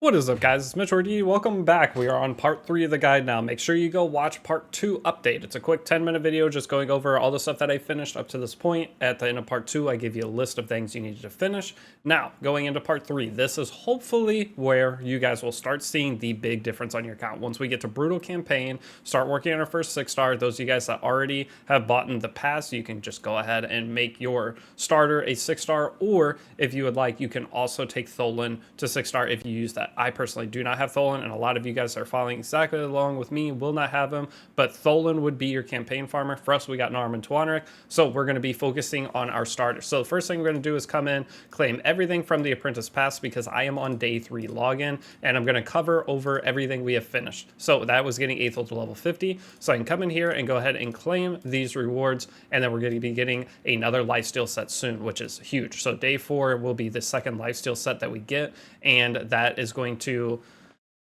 What is up, guys? It's Mitch Ordy. Welcome back. We are on part 3 of the guide now. Make sure you go watch part 2 update. It's a quick 10-minute video just going over all the stuff that I finished up to this point. At the end of part 2, I give you a list of things you needed to finish. Now, going into part 3, this is hopefully where you guys will start seeing the big difference on your account. Once we get to Brutal Campaign, start working on our first 6-star. Those of you guys that already have bought in the past, you can just go ahead and make your starter a 6-star, or if you would like, you can also take Tholen to 6-star if you use that. I personally do not have Tholen, and a lot of you guys are following exactly along with me will not have him, but Tholen would be your campaign farmer. For us, we got Narma and Twanrik, so we're going to be focusing on our starters. So the first thing we're going to do is come in, claim everything from the Apprentice Pass, because I am on day 3 login, and I'm going to cover over everything we have finished. So that was getting Aethel to level 50, so I can come in here and go ahead and claim these rewards, and then we're going to be getting another lifesteal set soon, which is huge. So day 4 will be the second lifesteal set that we get, and that is going to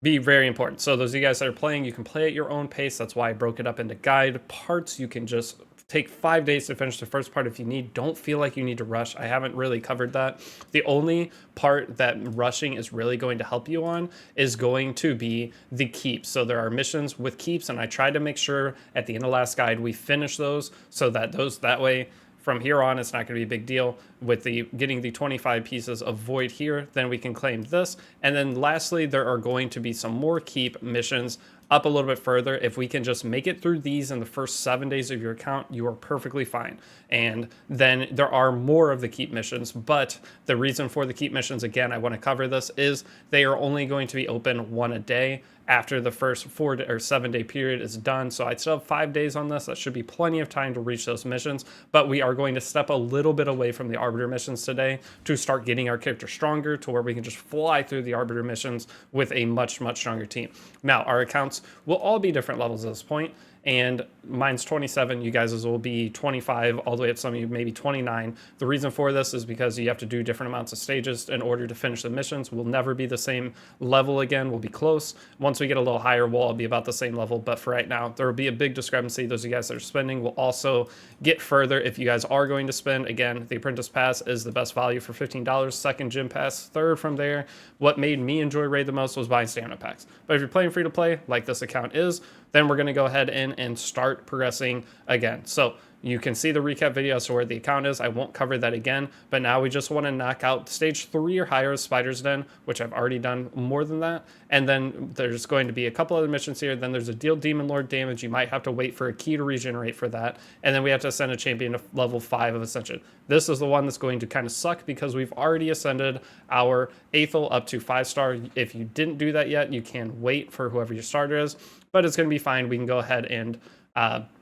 be very important. So those of you guys that are playing, you can play at your own pace. That's why I broke it up into guide parts. You can just take 5 days to finish the first part if you need. Don't feel like you need to rush. I haven't really covered that. The only part that rushing is really going to help you on is going to be the keeps. So there are missions with keeps, and I tried to make sure at the end of last guide we finish those so that that way from here on, it's not going to be a big deal with the getting the 25 pieces of void here. Then we can claim this. And then lastly, there are going to be some more keep missions up a little bit further. If we can just make it through these in the first 7 days of your account, you are perfectly fine. And then there are more of the keep missions, but the reason for the keep missions, again, I want to cover this, is they are only going to be open 1 a day after the first 4 or 7 day period is done. So I still have 5 days on this. That should be plenty of time to reach those missions, but we are going to step a little bit away from the Arbiter missions today to start getting our character stronger to where we can just fly through the Arbiter missions with a much stronger team. Now, our accounts will all be different levels at this point, and mine's 27, you guys' will be 25, all the way up to some of you maybe 29. The reason for this is because you have to do different amounts of stages in order to finish the missions. We'll never be the same level again. We'll be close. Once we get a little higher, we'll all be about the same level, but for right now, there will be a big discrepancy. Those of you guys that are spending will also get further if you guys are going to spend. Again, the Apprentice Pass is the best value for $15. Second, Gym Pass. Third from there. What made me enjoy Raid the most was buying stamina packs. But if you're playing free to play, like this account is, then we're going to go ahead and start progressing again. So you can see the recap video as to where the account is. I won't cover that again, but now we just want to knock out stage 3 or higher of Spider's Den, which I've already done more than that. And then there's going to be a couple other missions here. Then there's a deal Demon Lord damage. You might have to wait for a key to regenerate for that. And then we have to ascend a champion to level 5 of Ascension. This is the one that's going to kind of suck because we've already ascended our Aethel up to 5-star. If you didn't do that yet, you can wait for whoever your starter is, but it's going to be fine. We can go ahead and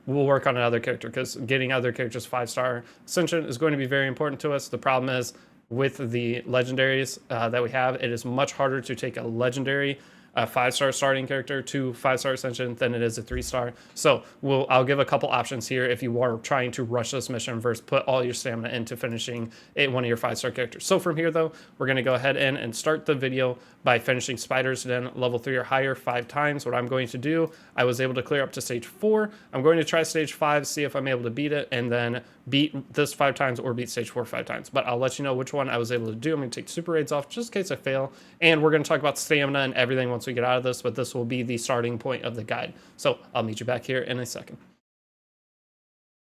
we'll work on another character because getting other characters 5-star Ascension is going to be very important to us. The problem is with the legendaries that we have, it is much harder to take a legendary 5-star starting character to 5-star Ascension than it is a 3-star. So I'll give a couple options here if you are trying to rush this mission versus put all your stamina into finishing one of your 5-star characters. So from here though, we're going to go ahead and start the video by finishing Spider's Den level 3 or higher 5 times. What I'm going to do, I was able to clear up to stage 4. I'm going to try stage 5, see if I'm able to beat it, and then beat this 5 times or beat stage 4 5 times. But I'll let you know which one I was able to do. I'm going to take super raids off just in case I fail. And we're going to talk about stamina and everything once we get out of this, but this will be the starting point of the guide. So I'll meet you back here in a second.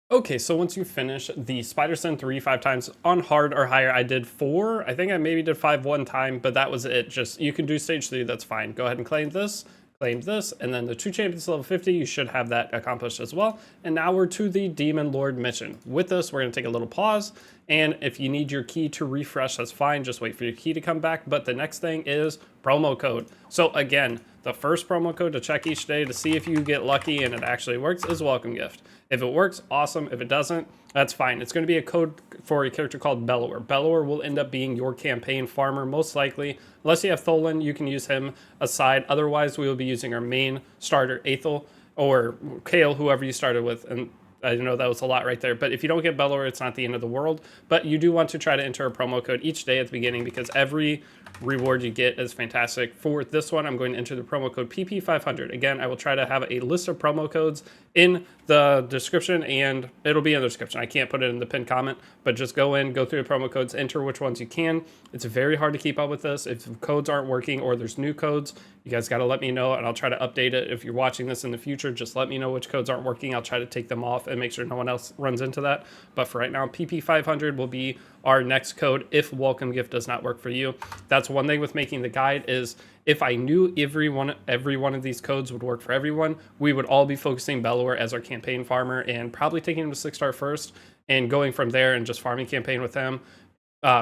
Okay, so once you finish the Spider's Den 3 5 times on hard or higher, I did 4. I think I maybe did 5 one time, but that was it. Just, you can do stage 3, that's fine. Go ahead and claim this, and then the 2 champions level 50, you should have that accomplished as well. And now we're to the Demon Lord mission. With this, we're going to take a little pause, and if you need your key to refresh, that's fine. Just wait for your key to come back. But the next thing is promo code. So again, the first promo code to check each day to see if you get lucky and it actually works is WelcomeGift. If it works, awesome. If it doesn't, that's fine. It's going to be a code for a character called Bellower. Bellower will end up being your campaign farmer, most likely. Unless you have Tholen, you can use him aside. Otherwise, we will be using our main starter, Aethel, or Kale, whoever you started with. And I know that was a lot right there, but if you don't get Bellower, it's not the end of the world. But you do want to try to enter a promo code each day at the beginning, because every reward you get is fantastic. For this one, I'm going to enter the promo code PP500. Again, I will try to have a list of promo codes in the description, and it'll be in the description. I can't put it in the pinned comment, but just go through the promo codes, enter which ones you can. It's very hard to keep up with this. If codes aren't working or there's new codes, you guys got to let me know, and I'll try to update it. If you're watching this in the future, just let me know which codes aren't working. I'll try to take them off and make sure no one else runs into that. But for right now, PP500 will be our next code if WelcomeGift does not work for you. That's one thing with making the guide, is if I knew every one of these codes would work for everyone, we would all be focusing Bellower as our campaign farmer and probably taking him to 6-star first and going from there and just farming campaign with him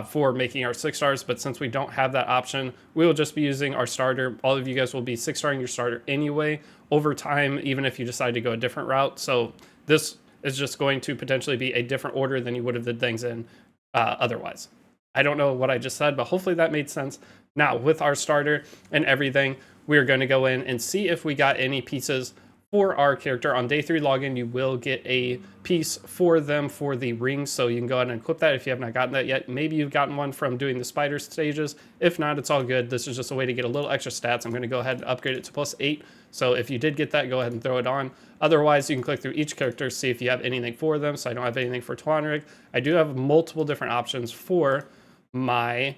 for making our 6 stars. But since we don't have that option, we will just be using our starter. All of you guys will be 6-starring your starter anyway over time, even if you decide to go a different route. So this is just going to potentially be a different order than you would have did things in otherwise. I don't know what I just said, but hopefully that made sense. Now, with our starter and everything, we're going to go in and see if we got any pieces for our character. On day 3 login, you will get a piece for them for the rings, so you can go ahead and equip that if you have not gotten that yet. Maybe you've gotten one from doing the spider stages. If not, it's all good. This is just a way to get a little extra stats. I'm going to go ahead and upgrade it to +8. So if you did get that, go ahead and throw it on. Otherwise, you can click through each character, see if you have anything for them. So I don't have anything for HuntinRaid. I do have multiple different options for my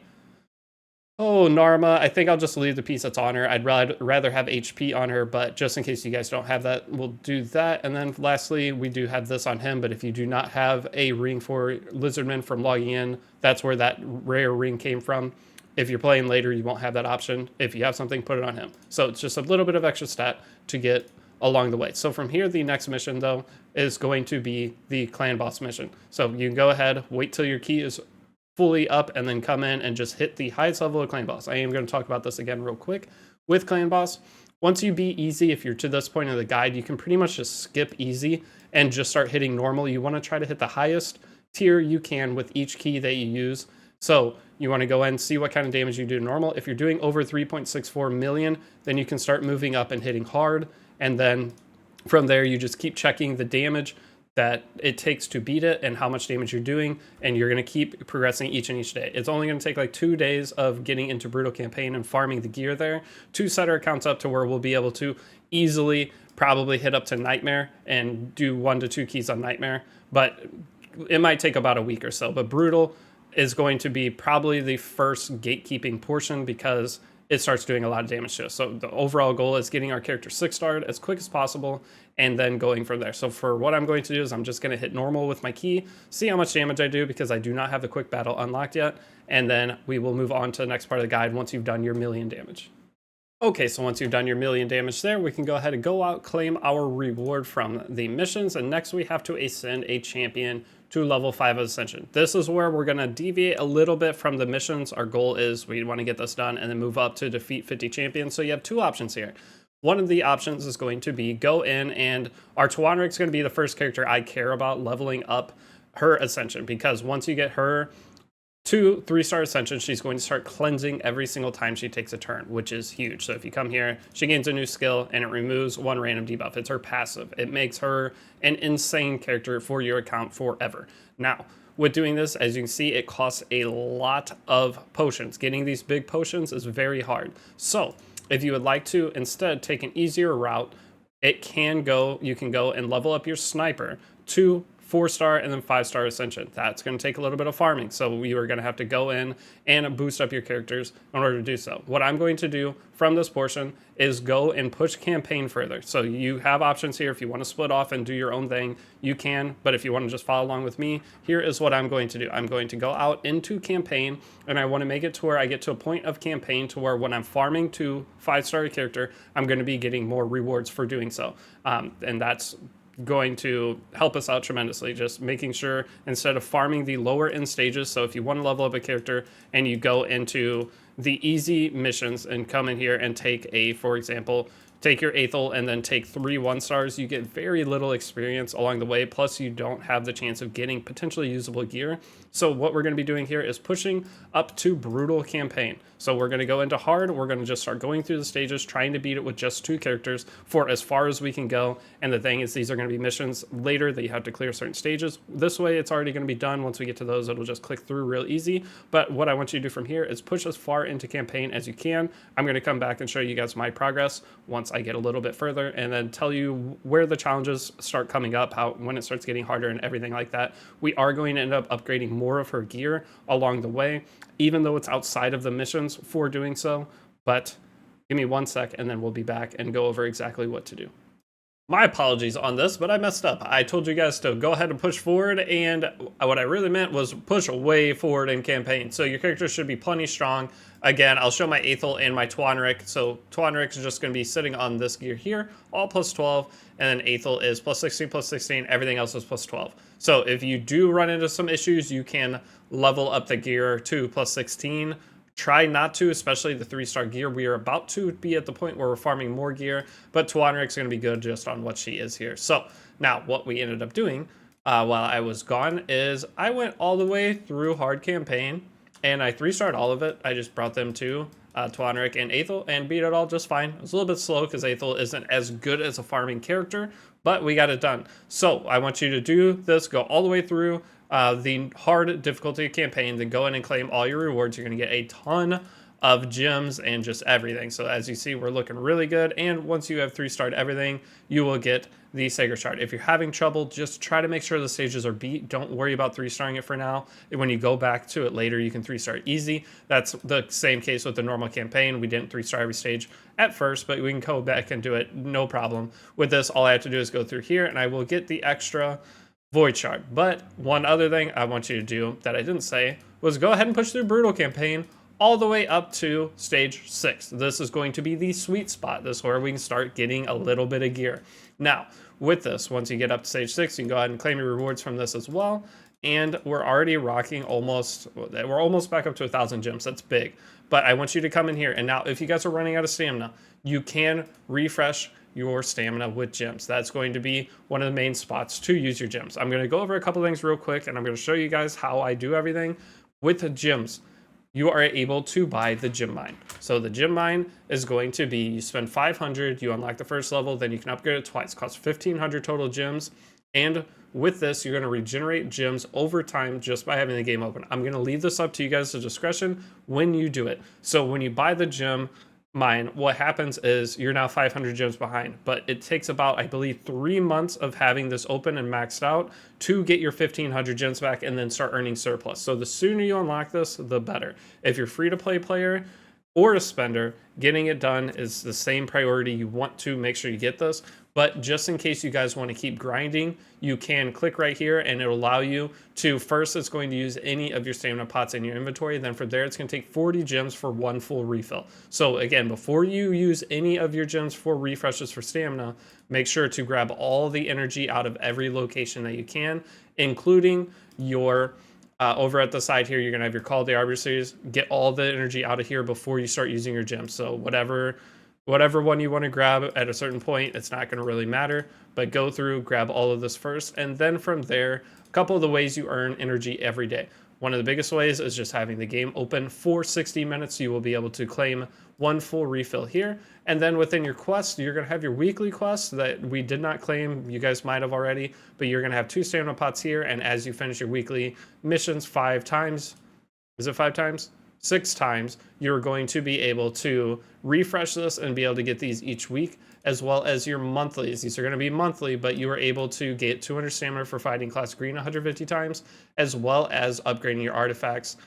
Narma. I think I'll just leave the piece that's on her. I'd rather have HP on her, but just in case you guys don't have that, we'll do that. And then lastly, we do have this on him, but if you do not have a ring for Lizardman from logging in, that's where that rare ring came from. If you're playing later, you won't have that option. If you have something, put it on him. So it's just a little bit of extra stat to get along the way. So from here, the next mission, though, is going to be the clan boss mission. So you can go ahead, wait till your key is fully up, and then come in and just hit the highest level of clan boss. I am going to talk about this again real quick. With clan boss, once you beat easy, if you're to this point of the guide, you can pretty much just skip easy and just start hitting normal. You want to try to hit the highest tier you can with each key that you use. So you want to go in and see what kind of damage you do normal. If you're doing over 3.64 million, then you can start moving up and hitting hard. And then from there, you just keep checking the damage that it takes to beat it and how much damage you're doing, and you're going to keep progressing each and each day. It's only going to take like 2 days of getting into Brutal Campaign and farming the gear there to set our accounts up to where we'll be able to easily probably hit up to Nightmare and do 1 to 2 keys on Nightmare, but it might take about a week or so. But Brutal is going to be probably the first gatekeeping portion because it starts doing a lot of damage to us. So the overall goal is getting our character 6-starred as quick as possible and then going from there. So for what I'm going to do is I'm just going to hit normal with my key, see how much damage I do because I do not have the quick battle unlocked yet, and then we will move on to the next part of the guide once you've done your 1,000,000 damage. Okay, so once you've done your 1,000,000 damage there, we can go ahead and go out, claim our reward from the missions, and next we have to ascend a champion to level 5 of Ascension. This is where we're going to deviate a little bit from the missions. Our goal is we want to get this done and then move up to defeat 50 champions. So you have 2 options here. One of the options is going to be go in, and our HuntinRaid is going to be the first character I care about leveling up her Ascension, because once you get her to 3-star Ascension, she's going to start cleansing every single time she takes a turn, which is huge. So if you come here, she gains a new skill and it removes 1 random debuff. It's her passive. It makes her an insane character for your account forever. Now, with doing this, as you can see, it costs a lot of potions. Getting these big potions is very hard. So if you would like to instead take an easier route, you can go and level up your sniper to 4-star and then 5-star Ascension. That's going to take a little bit of farming, so you are going to have to go in and boost up your characters in order to do so. What I'm going to do from this portion is go and push campaign further. So you have options here. If you want to split off and do your own thing, you can, but if you want to just follow along with me, here is what I'm going to do. I'm going to go out into campaign, and I want to make it to where I get to a point of campaign to where when I'm farming to 5-star character, I'm going to be getting more rewards for doing so. And that's going to help us out tremendously, just making sure instead of farming the lower end stages. So if you want to level up a character and you go into the easy missions and come in here and take for example, take your Aethel and then take 3 1-stars, you get very little experience along the way, plus you don't have the chance of getting potentially usable gear. So what we're going to be doing here is pushing up to Brutal Campaign. So we're going to go into hard. We're going to just start going through the stages, trying to beat it with just 2 characters for as far as we can go. And the thing is, these are going to be missions later that you have to clear certain stages. This way, it's already going to be done. Once we get to those, it'll just click through real easy. But what I want you to do from here is push as far into campaign as you can. I'm going to come back and show you guys my progress once I get a little bit further, and then tell you where the challenges start coming up, when it starts getting harder and everything like that. We are going to end up upgrading more of her gear along the way, even though it's outside of the missions for doing so. But give me 1 sec and then we'll be back and go over exactly what to do. My apologies on this, but I messed up. I told you guys to go ahead and push forward, and what I really meant was push way forward in campaign. So your character should be plenty strong. Again, I'll show my Aethel and my Twanrik. So Twanrik is just going to be sitting on this gear here, all plus 12, and then Aethel is plus 16, everything else is plus 12. So if you do run into some issues, you can level up the gear to plus 16. Try not to, especially the 3-star gear. We are about to be at the point where we're farming more gear, but Twanrik's going to be good just on what she is here. So now what we ended up doing while I was gone is I went all the way through hard campaign and I 3-starred all of it. I just brought them to Twanrik and Aethel and beat it all just fine. It was a little bit slow because Aethel isn't as good as a farming character, but we got it done. So I want you to do this, go all the way through the hard difficulty campaign, then go in and claim all your rewards. You're going to get a ton of gems and just everything. So as you see, we're looking really good. And once you have 3-starred everything, you will get the Sacred Shard. If you're having trouble, just try to make sure the stages are beat. Don't worry about 3-starring it for now. When you go back to it later, you can 3-star it easy. That's the same case with the normal campaign. We didn't 3-star every stage at first, but we can go back and do it no problem. With this, all I have to do is go through here and I will get the extra Void Shard. But one other thing I want you to do that I didn't say was go ahead and push through Brutal Campaign all the way up to stage 6. This is going to be the sweet spot. This is where we can start getting a little bit of gear. Now, with this, once you get up to stage 6, you can go ahead and claim your rewards from this as well. And we're already rocking we're almost back up to 1,000 gems. That's big. But I want you to come in here. And now, if you guys are running out of stamina, you can refresh your stamina with gems. That's going to be one of the main spots to use your gems. I'm going to go over a couple things real quick, and I'm going to show you guys how I do everything with the gems. You are able to buy the gem mine. So the gem mine is going to be, you spend 500, you unlock the first level, then you can upgrade it twice. It costs 1,500 total gems. And with this, you're going to regenerate gems over time just by having the game open. I'm going to leave this up to you guys' discretion when you do it. So when you buy the gem mine, what happens is you're now 500 gems behind, but it takes about, I believe, 3 months of having this open and maxed out to get your 1,500 gems back and then start earning surplus. So the sooner you unlock this, the better. If you're free to play player or a spender, getting it done is the same priority. You want to make sure you get this, but just in case you guys want to keep grinding, you can click right here and it'll allow you to, first it's going to use any of your stamina pots in your inventory, then from there it's going to take 40 gems for 1 full refill. So again, before you use any of your gems for refreshes for stamina, make sure to grab all the energy out of every location that you can, including your over at the side here, you're going to have your Call of the Arbor series. Get all the energy out of here before you start using your gems. So whatever one you want to grab at a certain point, it's not going to really matter. But go through, grab all of this first. And then from there, a couple of the ways you earn energy every day. One of the biggest ways is just having the game open for 60 minutes. You will be able to claim 1 full refill here. And then within your quest, you're going to have your weekly quests that we did not claim. You guys might have already, but you're going to have 2 stamina pots here. And as you finish your weekly missions 5 times, is it 5 times? 6 times, you're going to be able to refresh this and be able to get these each week, as well as your monthlies. These are going to be monthly, but you are able to get 200 stamina for fighting class green 150 times, as well as upgrading your artifacts.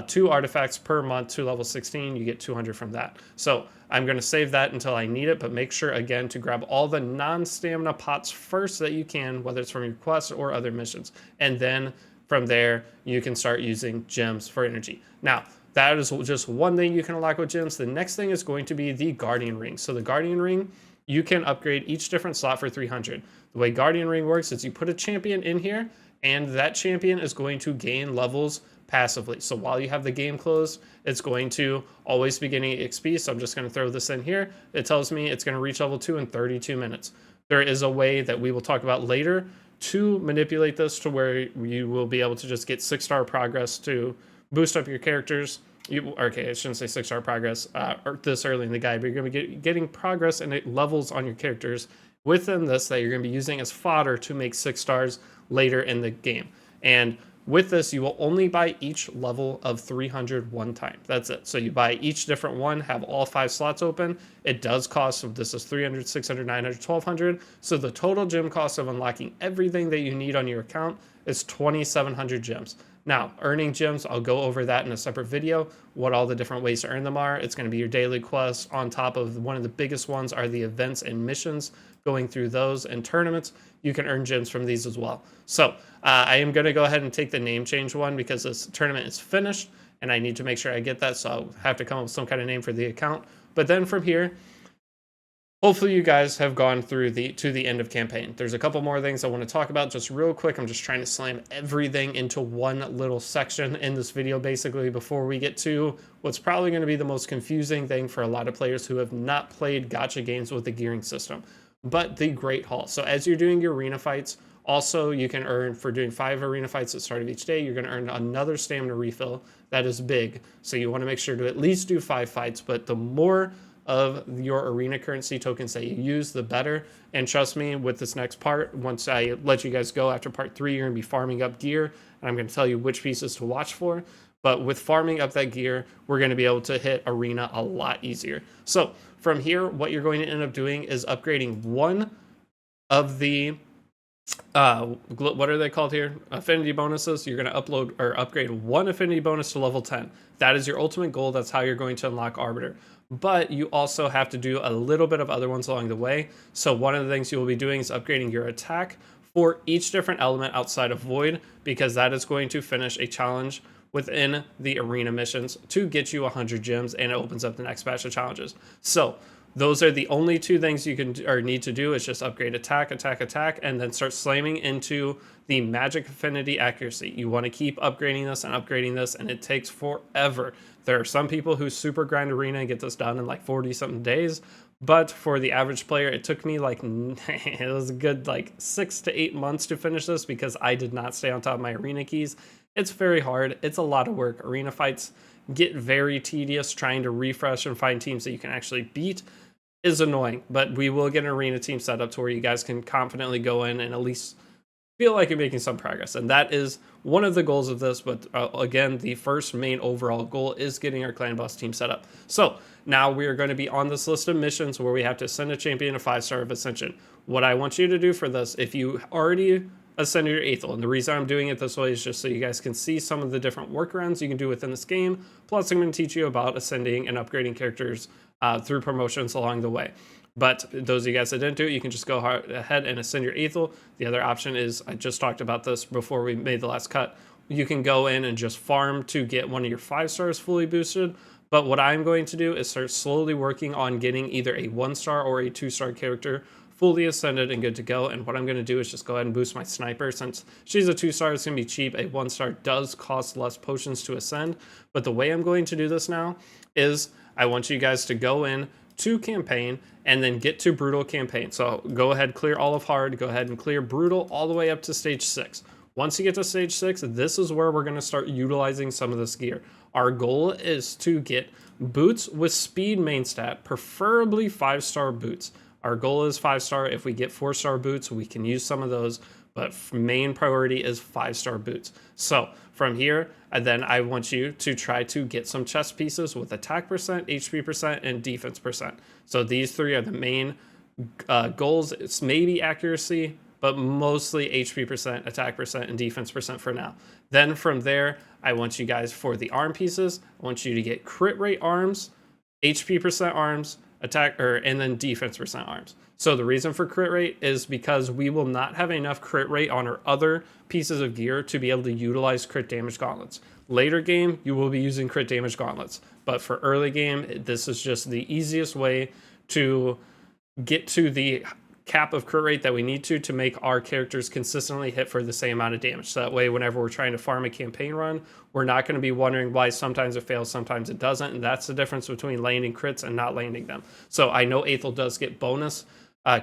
2 artifacts per month to level 16, you get 200 from that. So I'm going to save that until I need it, but make sure again to grab all the non-stamina pots first that you can, whether it's from your quests or other missions. And then from there, you can start using gems for energy. Now, that is just one thing you can unlock with gems. The next thing is going to be the Guardian Ring. So the Guardian Ring, you can upgrade each different slot for 300. The way Guardian Ring works is you put a champion in here, and that champion is going to gain levels passively. So while you have the game closed, it's going to always be getting XP. So I'm just going to throw this in here. It tells me it's going to reach level 2 in 32 minutes. There is a way that we will talk about later to manipulate this to where you will be able to just get 6-star progress to boost up your characters. Okay, I shouldn't say 6-star progress this early in the guide, but you're going to be getting progress and it levels on your characters within this that you're going to be using as fodder to make 6 stars later in the game. And with this, you will only buy each level of 300 one time. That's it. So you buy each different one, have all 5 slots open. It does cost, so this is 300, 600, 900, 1200. So the total gem cost of unlocking everything that you need on your account is 2,700 gems. Now, earning gems, I'll go over that in a separate video, what all the different ways to earn them are. It's going to be your daily quests. On top of one of the biggest ones are the events and missions. Going through those and tournaments, you can earn gems from these as well. So I am going to go ahead and take the name change one because this tournament is finished and I need to make sure I get that. So I'll have to come up with some kind of name for the account. But then from here, hopefully you guys have gone through to the end of campaign. There's a couple more things I want to talk about just real quick. I'm just trying to slam everything into one little section in this video basically before we get to what's probably going to be the most confusing thing for a lot of players who have not played gacha games with the gearing system, but the Great Hall. So as you're doing your arena fights, also you can earn, for doing 5 arena fights at the start of each day, you're going to earn another stamina refill. That is big. So you want to make sure to at least do 5 fights, but the more of your arena currency tokens that you use, the better. And trust me, with this next part, once I let you guys go after part 3, you're going to be farming up gear, and I'm going to tell you which pieces to watch for. But with farming up that gear, we're going to be able to hit arena a lot easier. So from here, what you're going to end up doing is upgrading one of the what are they called here? Affinity bonuses. You're going to upgrade one affinity bonus to level 10. That is your ultimate goal. That's how you're going to unlock Arbiter. But you also have to do a little bit of other ones along the way. So one of the things you will be doing is upgrading your attack for each different element outside of Void, because that is going to finish a challenge within the arena missions to get you 100 gems, and it opens up the next batch of challenges. So those are the only 2 things you can or need to do, is just upgrade attack, and then start slamming into the magic affinity accuracy. You want to keep upgrading this, and it takes forever. There are some people who super grind arena and get this done in like 40 something days, but for the average player, it took me like, it was a good like 6 to 8 months to finish this because I did not stay on top of my arena keys. It's very hard. It's a lot of work. Arena fights get very tedious. Trying to refresh and find teams that you can actually beat is annoying, but we will get an arena team set up to where you guys can confidently go in and at least feel like you're making some progress. And that is one of the goals of this. But again, the first main overall goal is getting our clan boss team set up. So now we are going to be on this list of missions where we have to ascend a champion, a 5-star of ascension. What I want you to do for this, if you already ascended your Aethel, and the reason I'm doing it this way is just so you guys can see some of the different workarounds you can do within this game. Plus I'm going to teach you about ascending and upgrading characters through promotions along the way. But those of you guys that didn't do it, you can just go ahead and ascend your Aethel. The other option is, I just talked about this before we made the last cut, you can go in and just farm to get one of your 5 stars fully boosted. But what I'm going to do is start slowly working on getting either a 1-star or a 2-star character fully ascended and good to go. And what I'm going to do is just go ahead and boost my sniper. Since she's a 2-star, it's going to be cheap. A 1-star does cost less potions to ascend. But the way I'm going to do this now is I want you guys to go in to campaign and then get to brutal campaign. So go ahead, clear all of hard, go ahead and clear brutal all the way up to stage 6. Once you get to stage 6, this is where we're going to start utilizing some of this gear. Our goal is to get boots with speed main stat, preferably 5-star boots. Our goal is 5-star. If we get 4-star boots, we can use some of those, but main priority is 5-star boots. So from here, then I want you to try to get some chest pieces with attack percent, HP percent, and defense percent. So these 3 are the main goals. It's maybe accuracy, but mostly HP percent, attack percent, and defense percent for now. Then from there, I want you guys, for the arm pieces, I want you to get crit rate arms, HP percent arms, and then defense percent arms. So the reason for crit rate is because we will not have enough crit rate on our other pieces of gear to be able to utilize crit damage gauntlets. Later game, you will be using crit damage gauntlets, but for early game, this is just the easiest way to get to the cap of crit rate that we need to make our characters consistently hit for the same amount of damage. So that way, whenever we're trying to farm a campaign run, we're not going to be wondering why sometimes it fails, sometimes it doesn't. And that's the difference between landing crits and not landing them. So I know Aethel does get bonus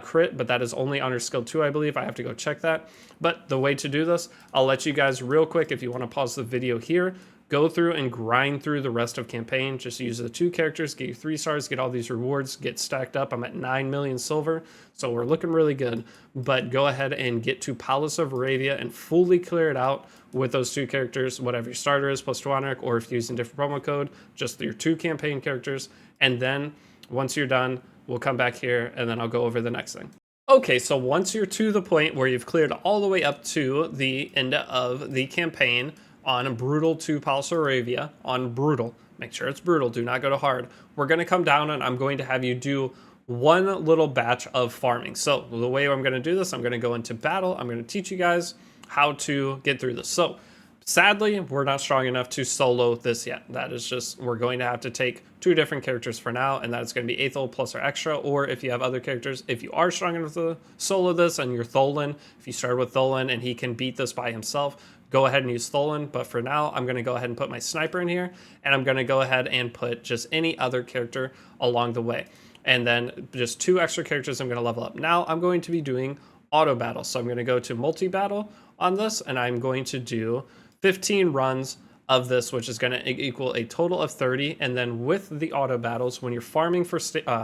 crit, but that is only under skill 2, I believe. I have to go check that. But the way to do this, I'll let you guys real quick, if you want to pause the video here, go through and grind through the rest of campaign. Just use the 2 characters, get you 3 stars, get all these rewards, get stacked up. I'm at 9 million silver, so we're looking really good. But go ahead and get to Palace of Aravia and fully clear it out with those 2 characters, whatever your starter is, plus Tagoar, or if you're using different promo code, just your 2 campaign characters. And then once you're done, we'll come back here and then I'll go over the next thing. Okay, so once you're to the point where you've cleared all the way up to the end of the campaign on Brutal to Palace of Aravia, on Brutal, make sure it's Brutal, do not go to Hard, we're going to come down and I'm going to have you do one little batch of farming. So the way I'm going to do this, I'm going to go into battle, I'm going to teach you guys how to get through this. So sadly, we're not strong enough to solo this yet. That is just, we're going to have to take 2 different characters for now, and that's going to be Aethel plus our extra, or if you have other characters, if you are strong enough to solo this and you're Tholen, if you start with Tholen and he can beat this by himself, go ahead and use Tholen. But for now, I'm going to go ahead and put my sniper in here, and I'm going to go ahead and put just any other character along the way. And then just 2 extra characters I'm going to level up. Now I'm going to be doing auto battle. So I'm going to go to multi-battle on this, and I'm going to do 15 runs of this, which is going to equal a total of 30. And then with the auto battles, when you're farming for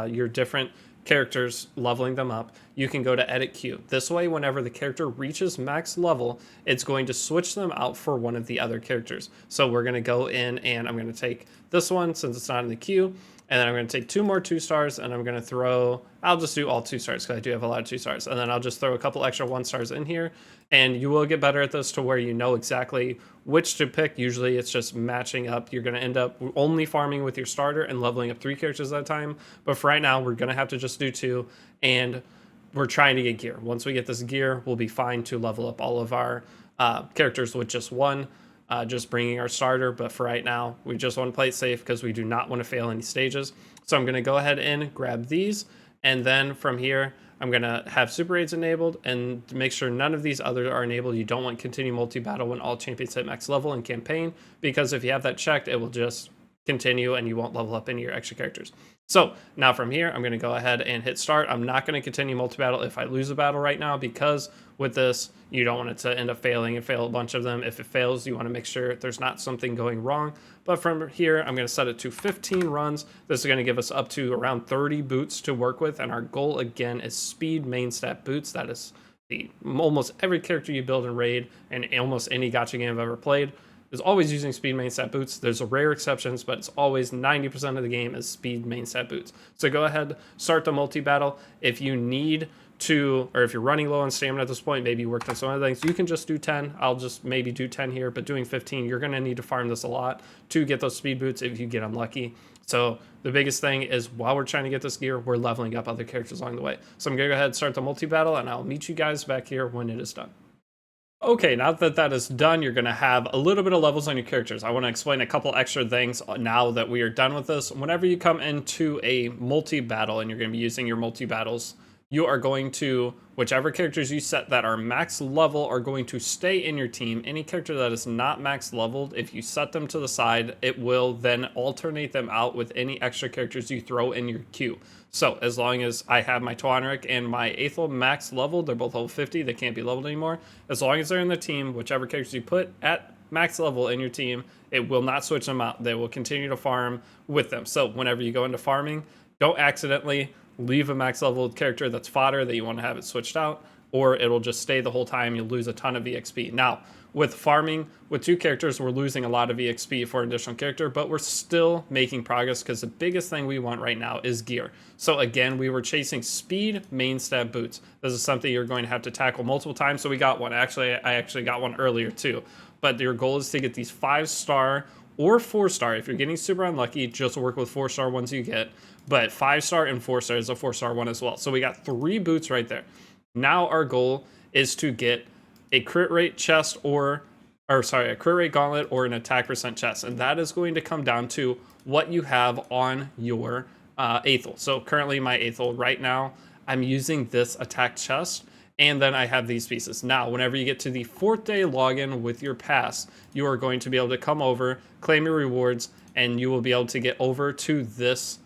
your different characters, leveling them up, you can go to edit queue. This way, whenever the character reaches max level, it's going to switch them out for one of the other characters. So we're going to go in and I'm going to take this one since it's not in the queue. And then I'm going to take 2 more 2 stars and I'm going to throw, I'll just do all 2 stars because I do have a lot of 2 stars. And then I'll just throw a couple extra 1 stars in here. And you will get better at this to where you know exactly which to pick. Usually it's just matching up. You're going to end up only farming with your starter and leveling up 3 characters at a time. But for right now, we're going to have to just do 2. And we're trying to get gear. Once we get this gear, we'll be fine to level up all of our characters with just 1. Just bringing our starter, but for right now we just want to play it safe because we do not want to fail any stages. So I'm going to go ahead and grab these, and then from here I'm going to have super raids enabled and make sure none of these others are enabled. You don't want continue multi-battle when all champions hit max level in campaign, because if you have that checked, it will just continue and you won't level up any of your extra characters. So now from here, I'm going to go ahead and hit start. I'm not going to continue multi-battle if I lose a battle right now, because with this, you don't want it to end up failing and fail a bunch of them. If it fails, you want to make sure there's not something going wrong. But from here, I'm going to set it to 15 runs. This is going to give us up to around 30 boots to work with. And our goal, again, is speed main stat boots. That is almost every character you build in Raid and almost any gacha game I've ever played is always using speed main stat boots. There's rare exceptions, but it's always 90% of the game is speed main stat boots. So go ahead, start the multi-battle. If you need to, or if you're running low on stamina at this point, maybe you worked on some other things, you can just do 10. I'll just maybe do 10 here, but doing 15, you're going to need to farm this a lot to get those speed boots if you get unlucky. So the biggest thing is while we're trying to get this gear, we're leveling up other characters along the way. So I'm going to go ahead and start the multi-battle, and I'll meet you guys back here when it is done. Okay, now that that is done, you're going to have a little bit of levels on your characters. I want to explain a couple extra things now that we are done with this. Whenever you come into a multi-battle and you're going to be using your multi-battles, you are going to, whichever characters you set that are max level are going to stay in your team. Any character that is not max leveled, if you set them to the side, it will then alternate them out with any extra characters you throw in your queue. So as long as I have my Tagoar and my Aethel max leveled, they're both level 50, they can't be leveled anymore. As long as they're in the team, whichever characters you put at max level in your team, it will not switch them out. They will continue to farm with them. So whenever you go into farming, don't accidentally leave a max level character that's fodder that you want to have it switched out, or it'll just stay the whole time. You'll lose a ton of EXP. Now, with farming with 2 characters, we're losing a lot of EXP for an additional character, but we're still making progress because the biggest thing we want right now is gear. So again, we were chasing speed main stat boots. This is something you're going to have to tackle multiple times. So we got one. Actually, I actually got one earlier too. But your goal is to get these 5-star or 4-star. If you're getting super unlucky, just work with 4-star ones you get. But 5-star and 4-star is a 4-star one as well. So we got 3 boots right there. Now our goal is to get a crit rate chest a crit rate gauntlet or an attack percent chest. And that is going to come down to what you have on your Aethel. So currently my Aethel right now, I'm using this attack chest. And then I have these pieces. Now, whenever you get to the 4th day login with your pass, you are going to be able to come over, claim your rewards, and you will be able to get over to this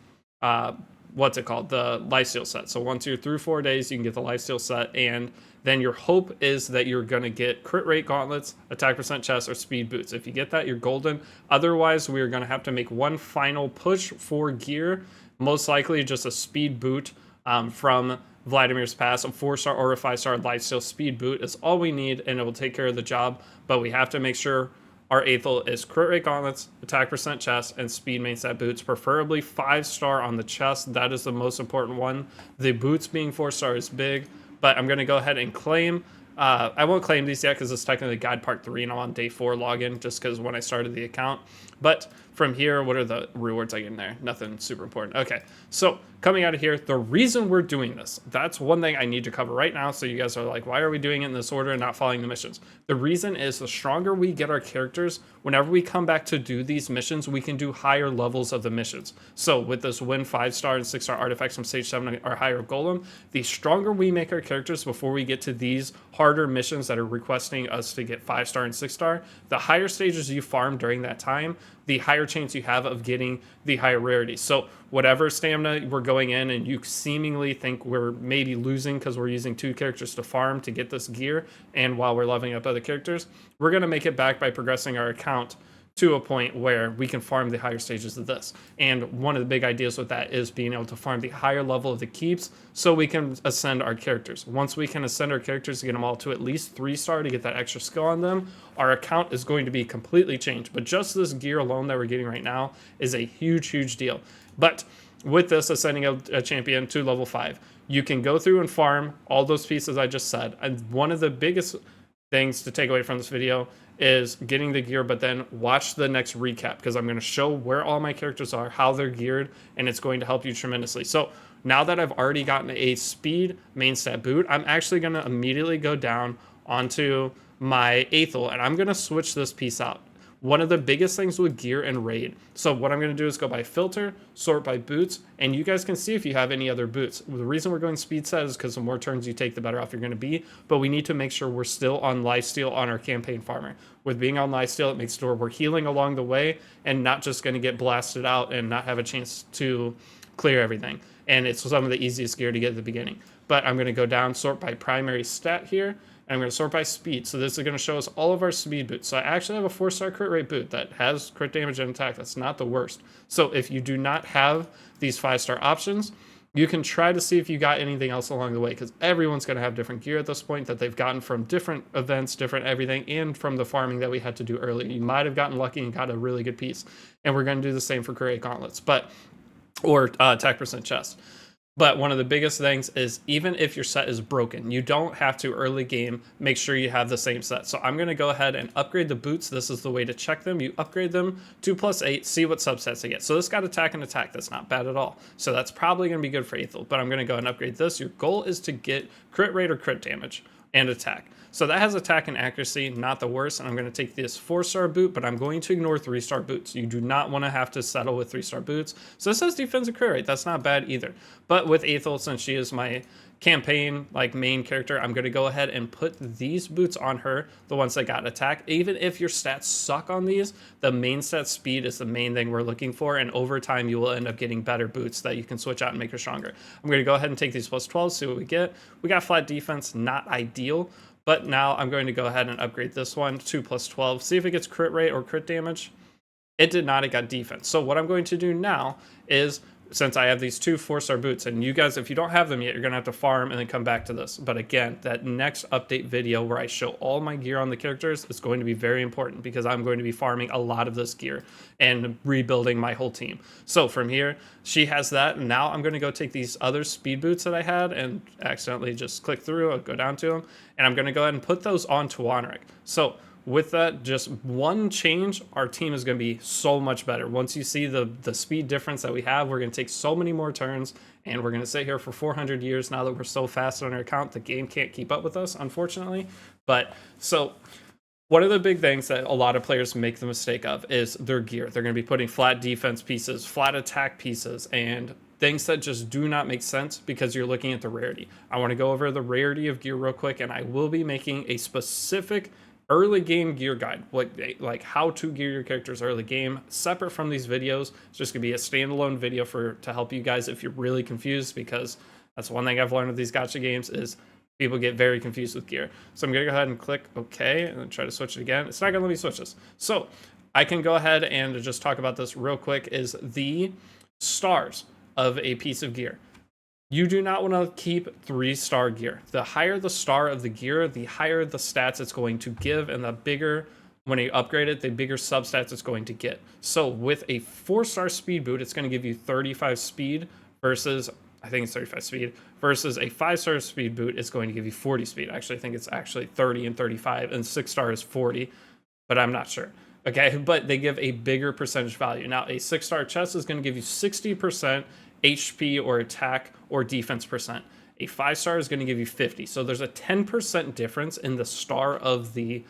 what's it called? The lifesteal set. So once you're through 4 days, you can get the lifesteal set, and then your hope is that you're going to get crit rate gauntlets, attack percent chest, or speed boots. If you get that, you're golden. Otherwise, we are going to have to make one final push for gear, most likely just a speed boot from Vladimir's Pass. A 4-star or a 5-star lifesteal speed boot is all we need, and it will take care of the job. But we have to make sure our Aethel is crit rate gauntlets, attack percent chest, and speed main stat boots, preferably 5-star on the chest. That is the most important one. The boots being 4-star is big, but I'm going to go ahead and claim. I won't claim these yet because it's technically guide part 3 and I'm on day 4 login just because when I started the account. But from here, what are the rewards I get in there? Nothing super important. Okay, so coming out of here, the reason we're doing this, that's one thing I need to cover right now. So you guys are like, why are we doing it in this order and not following the missions? The reason is the stronger we get our characters, whenever we come back to do these missions, we can do higher levels of the missions. So with this win 5-star and 6-star artifacts from stage 7 or higher of Golem, the stronger we make our characters before we get to these harder missions that are requesting us to get 5-star and 6-star, the higher stages you farm during that time, the higher chance you have of getting the higher rarity. So whatever stamina we're going in and you seemingly think we're maybe losing because we're using 2 characters to farm to get this gear, and while we're leveling up other characters, we're going to make it back by progressing our account to a point where we can farm the higher stages of this. And one of the big ideas with that is being able to farm the higher level of the keeps so we can ascend our characters. Once we can ascend our characters to get them all to at least 3-star to get that extra skill on them, our account is going to be completely changed. But just this gear alone that we're getting right now is a huge deal. But with this ascending a champion to level 5, you can go through and farm all those pieces I just said. And one of the biggest things to take away from this video is getting the gear, but then watch the next recap because I'm going to show where all my characters are, how they're geared, and it's going to help you tremendously. So now that I've already gotten a speed main stat boot, I'm actually going to immediately go down onto my Aethel, and I'm going to switch this piece out. One of the biggest things with gear and raid. So what I'm going to do is go by filter, sort by boots, and you guys can see if you have any other boots. The reason we're going speed set is because the more turns you take, the better off you're going to be. But we need to make sure we're still on lifesteal on our campaign farmer. With being on lifesteal, it makes sure we're healing along the way and not just going to get blasted out and not have a chance to clear everything. And it's some of the easiest gear to get at the beginning. But I'm going to go down, sort by primary stat here. And I'm going to sort by speed. So this is going to show us all of our speed boots. So I actually have a 4-star crit rate boot that has crit damage and attack. That's not the worst. So if you do not have these 5-star options, you can try to see if you got anything else along the way, because everyone's going to have different gear at this point that they've gotten from different events, different everything, and from the farming that we had to do earlier. You might have gotten lucky and got a really good piece. And we're going to do the same for crit rate gauntlets, or attack percent chest. But one of the biggest things is even if your set is broken, you don't have to early game make sure you have the same set. So I'm going to go ahead and upgrade the boots. This is the way to check them. You upgrade them 2+8, see what subsets they get. So this got attack and attack. That's not bad at all. So that's probably going to be good for Aethel. But I'm going to go and upgrade this. Your goal is to get crit rate or crit damage and attack. So that has attack and accuracy, not the worst. And I'm going to take this 4-star boot, but I'm going to ignore 3-star boots. You do not want to have to settle with 3-star boots. So this has defensive crit rate. That's not bad either. But with Aethel, since she is my campaign main character, I'm going to go ahead and put these boots on her, the ones that got attack. Even if your stats suck on these, the main stat speed is the main thing we're looking for, and over time you will end up getting better boots that you can switch out and make her stronger. I'm going to go ahead and take these +12, see what we get. We got flat defense, not ideal, but now I'm going to go ahead and upgrade this one to +12, see if it gets crit rate or crit damage. It did not, it got defense. So what I'm going to do now is, since I have these 2 4-star boots, and you guys, if you don't have them yet, you're going to have to farm and then come back to this. But again, that next update video where I show all my gear on the characters is going to be very important because I'm going to be farming a lot of this gear and rebuilding my whole team. So from here, she has that. And now I'm going to go take these other speed boots that I had and accidentally just click through. I'll go down to them. And I'm going to go ahead and put those on Tagoar. So with that, just one change, our team is going to be so much better. Once you see the speed difference that we have, we're going to take so many more turns, and we're going to sit here for 400 years now that we're so fast on our account. The game can't keep up with us, unfortunately. But so one of the big things that a lot of players make the mistake of is their gear. They're going to be putting flat defense pieces, flat attack pieces, and things that just do not make sense because you're looking at the rarity. I want to go over the rarity of gear real quick, and I will be making a specific early game gear guide, like how to gear your characters early game, separate from these videos. It's just gonna be a standalone video to help you guys if you're really confused, because that's one thing I've learned with these gacha games is people get very confused with gear. So I'm gonna go ahead and click OK and then try to switch it again. It's not gonna let me switch this. So I can go ahead and just talk about this real quick, is the stars of a piece of gear. You do not want to keep 3-star gear. The higher the star of the gear, the higher the stats it's going to give, and the bigger, when you upgrade it, the bigger substats it's going to get. So with a 4-star speed boot, it's going to give you 35 speed versus, I think it's 35 speed, versus a 5-star speed boot, it's going to give you 40 speed. Actually, I think it's actually 30 and 35, and 6-star is 40, but I'm not sure. Okay, but they give a bigger percentage value. Now, a 6-star chest is going to give you 60% HP or attack or defense percent. A 5-star is going to give you 50. So there's a 10% difference in the star of the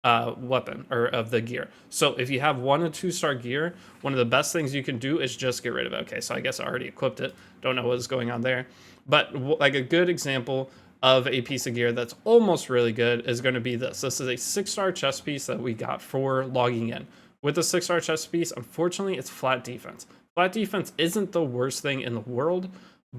weapon or of the gear. So if you have 1 and 2-star gear, one of the best things you can do is just get rid of it. Okay, so I guess I already equipped it. Don't know what's going on there. But like a good example of a piece of gear that's almost really good is going to be this. This is a 6-star chest piece that we got for logging in. With the 6-star chest piece, unfortunately, it's flat defense. Flat defense isn't the worst thing in the world,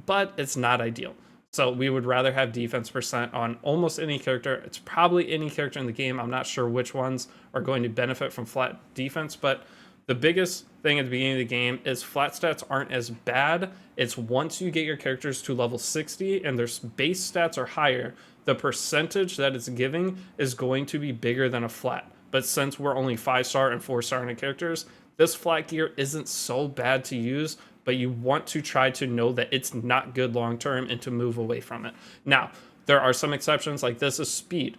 but it's not ideal. So we would rather have defense percent on almost any character. It's probably any character in the game. I'm not sure which ones are going to benefit from flat defense, but the biggest thing at the beginning of the game is flat stats aren't as bad. It's once you get your characters to level 60 and their base stats are higher, the percentage that it's giving is going to be bigger than a flat. But since we're only 5-star and 4-star in the characters, this flat gear isn't so bad to use, but you want to try to know that it's not good long term and to move away from it. Now, there are some exceptions, like this is speed.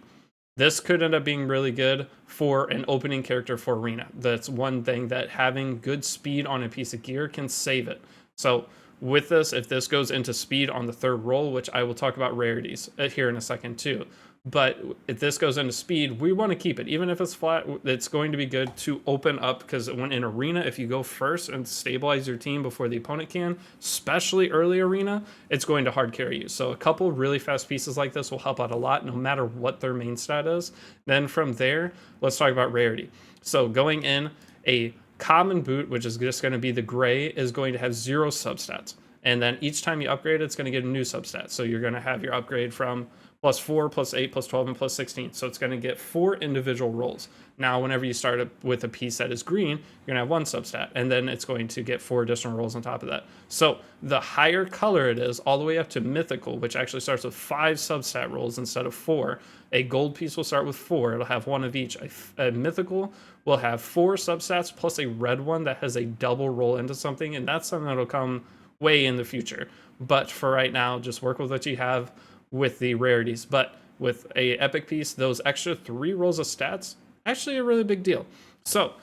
This could end up being really good for an opening character for Arena. That's one thing, that having good speed on a piece of gear can save it. So with this, if this goes into speed on the 3rd roll, which I will talk about rarities here in a second too, but if this goes into speed, we want to keep it. Even if it's flat, it's going to be good to open up, because when in Arena, if you go first and stabilize your team before the opponent can, especially early Arena, it's going to hard carry you. So a couple really fast pieces like this will help out a lot, no matter what their main stat is. Then from there, let's talk about rarity. So going in, a common boot, which is just going to be the gray, is going to have 0 substats. And then each time you upgrade, it's going to get a new substat. So you're going to have your upgrade from +4, +8, +12, and +16. So it's going to get 4 individual rolls. Now, whenever you start up with a piece that is green, you're going to have 1 substat, and then it's going to get 4 additional rolls on top of that. So the higher color it is, all the way up to mythical, which actually starts with 5 substat rolls instead of 4. A gold piece will start with 4. It'll have 1 of each. A mythical will have 4 substats plus a red one that has a double roll into something, and that's something that'll come way in the future. But for right now, just work with what you have with the rarities. But with a epic piece, those extra 3 rolls of stats, actually a really big deal. So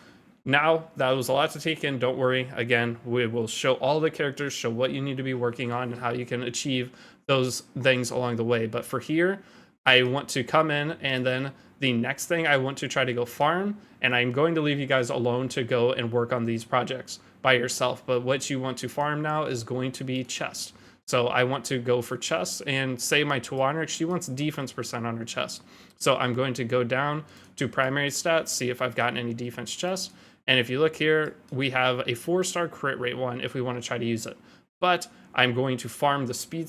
now that was a lot to take in. Don't worry. Again, we will show all the characters, show what you need to be working on and how you can achieve those things along the way. But for here, I want to come in, and then the next thing I want to try to go farm, and I'm going to leave you guys alone to go and work on these projects by yourself. But what you want to farm now is going to be chest. So I want to go for chest, and say my Tagoar, she wants defense percent on her chest. So I'm going to go down to primary stats, see if I've gotten any defense chests. And if you look here, we have a 4-star crit rate one if we want to try to use it. But I'm going to farm the speed